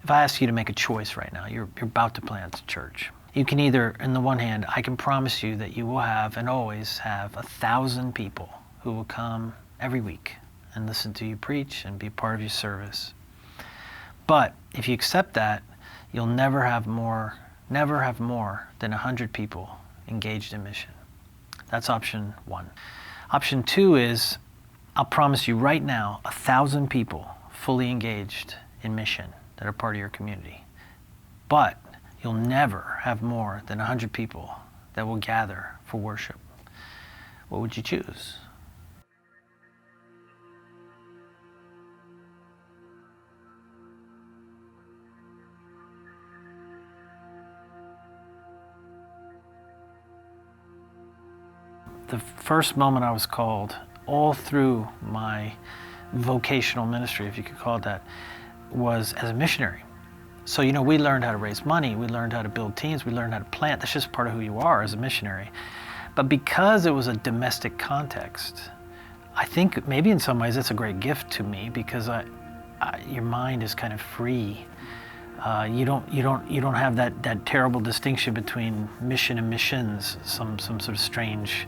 If I ask you to make a choice right now, you're about to plant a church. You can either, on the one hand, I can promise you that you will have and always have 1,000 people who will come every week and listen to you preach and be part of your service. But if you accept that, you'll never have more than 100 people engaged in mission. That's option one. Option two is, I'll promise you right now, 1,000 people fully engaged in mission that are part of your community. But you'll never have more than 100 people that will gather for worship. What would you choose? The first moment I was called, all through my vocational ministry, if you could call it that, was as a missionary. So, we learned how to raise money, we learned how to build teams, we learned how to plant. That's just part of who you are as a missionary. But because it was a domestic context, I think maybe in some ways it's a great gift to me, because your mind is kind of free. You don't have that terrible distinction between mission and missions, some sort of strange,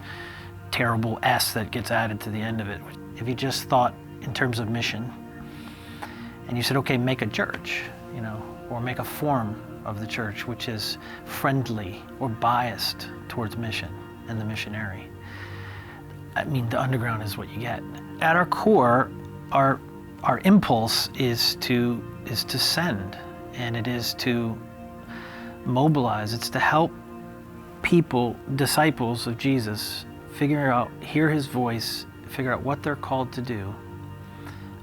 terrible S that gets added to the end of it. If you just thought in terms of mission, and you said, okay, make a church, or make a form of the church which is friendly or biased towards mission and the missionary. I mean, the underground is what you get. At our core, our impulse is to send, and it is to mobilize. It's to help people, disciples of Jesus, hear his voice, figure out what they're called to do,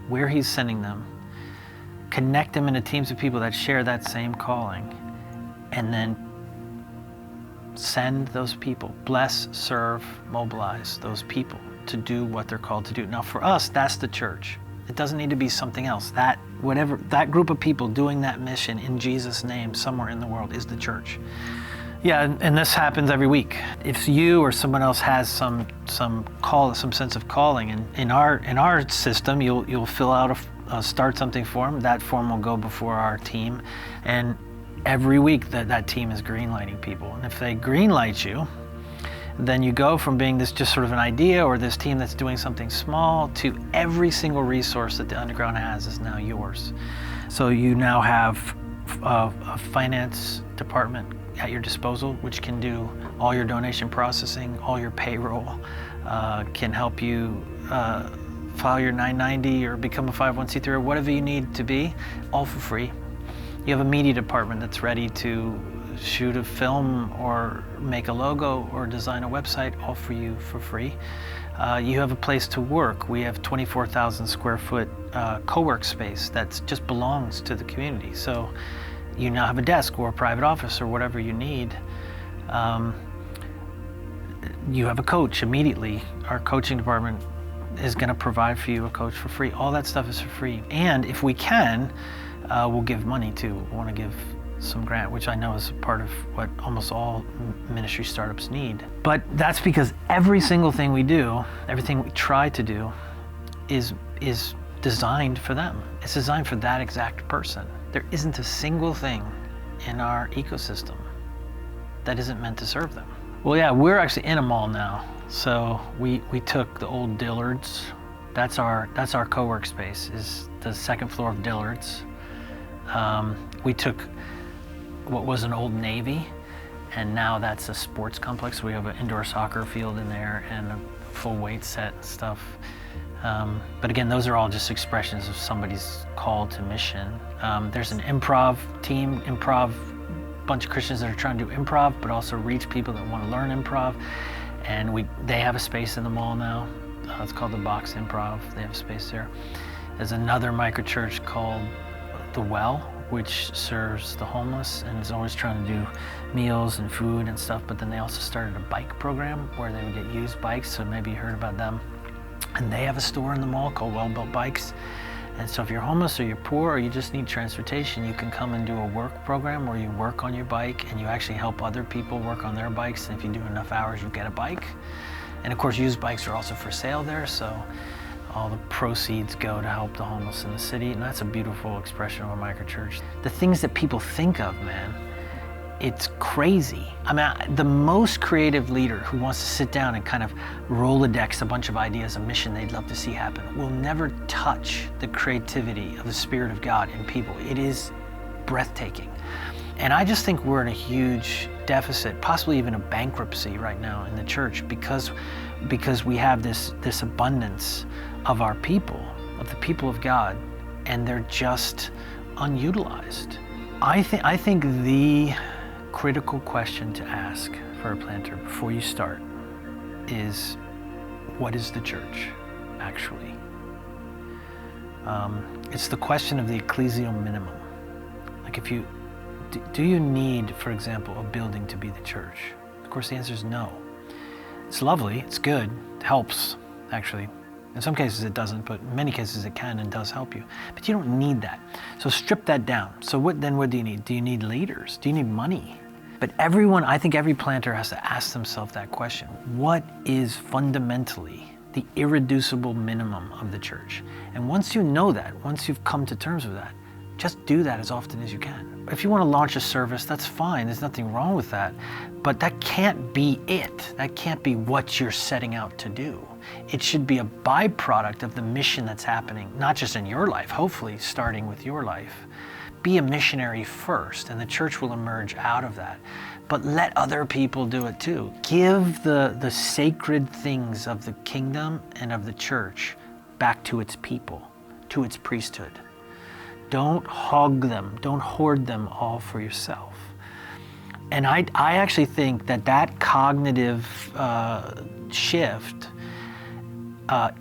where he's sending them, connect them into teams of people that share that same calling, and then send those people, bless, serve, mobilize those people to do what they're called to do. Now for us, that's the church. It doesn't need to be something else. That group of people doing that mission in Jesus' name somewhere in the world is the church. Yeah, and this happens every week. If you or someone else has some call, some sense of calling, and in our system, you'll fill out a start something form. That form will go before our team, and every week that team is greenlighting people. And if they greenlight you, then you go from being this just sort of an idea or this team that's doing something small to every single resource that the Underground has is now yours. So you now have a finance department at your disposal, which can do all your donation processing, all your payroll, can help you file your 990 or become a 501c3 or whatever you need to be, all for free. You have a media department that's ready to shoot a film or make a logo or design a website, all for you for free. You have a place to work. We have 24,000 square foot co-work space that just belongs to the community. So you now have a desk or a private office or whatever you need. You have a coach immediately. Our coaching department is going to provide for you a coach for free. All that stuff is for free. And if we can, we'll give money too. We want to give some grant, which I know is part of what almost all ministry startups need. But that's because every single thing we do, everything we try to do, is designed for them. It's designed for that exact person. There isn't a single thing in our ecosystem that isn't meant to serve them. Well, yeah, we're actually in a mall now. So we took the old Dillard's. That's our co-work space, is the second floor of Dillard's. We took what was an Old Navy, and now that's a sports complex. We have an indoor soccer field in there and a full weight set and stuff. But again, those are all just expressions of somebody's call to mission. There's an improv team, bunch of Christians that are trying to do improv, but also reach people that want to learn improv. And they have a space in the mall now. It's called the Box Improv. They have a space there. There's another microchurch called The Well, which serves the homeless and is always trying to do meals and food and stuff. But then they also started a bike program where they would get used bikes. So maybe you heard about them. And they have a store in the mall called Well Built Bikes. And so if you're homeless or you're poor or you just need transportation, you can come and do a work program where you work on your bike and you actually help other people work on their bikes. And if you do enough hours, you get a bike. And of course, used bikes are also for sale there. So All the proceeds go to help the homeless in the city, and that's a beautiful expression of a microchurch. The things that people think of, man, it's crazy. I mean, the most creative leader who wants to sit down and kind of Rolodex a bunch of ideas, a mission they'd love to see happen, will never touch the creativity of the Spirit of God in people. It is breathtaking. And I just think we're in a huge deficit, possibly even a bankruptcy right now in the church because we have this abundance of our people, of the people of God, and they're just unutilized. I think the critical question to ask for a planter before you start is, what is the church actually? It's the question of the ecclesial minimum. Like, do you need, for example, a building to be the church? Of course, the answer is no. It's lovely, it's good, it helps, actually. In some cases it doesn't, but in many cases it can and does help you. But you don't need that. So strip that down. So what do you need? Do you need leaders? Do you need money? But I think every planter has to ask themselves that question. What is fundamentally the irreducible minimum of the church? And once you know that, once you've come to terms with that, just do that as often as you can. If you want to launch a service, that's fine. There's nothing wrong with that. But that can't be it. That can't be what you're setting out to do. It should be a byproduct of the mission that's happening, not just in your life, hopefully starting with your life. Be a missionary first, and the church will emerge out of that. But let other people do it too. Give the sacred things of the kingdom and of the church back to its people, to its priesthood. Don't hog them, don't hoard them all for yourself. And I actually think that cognitive shift,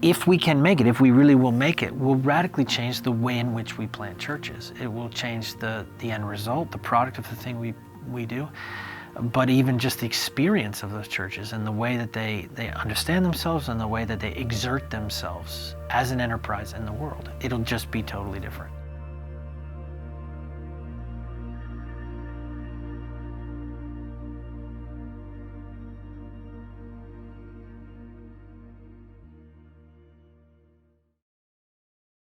if we can make it, if we really will make it, will radically change the way in which we plant churches. It will change the end result, the product of the thing we do, but even just the experience of those churches and the way that they understand themselves and the way that they exert themselves as an enterprise in the world. It'll just be totally different.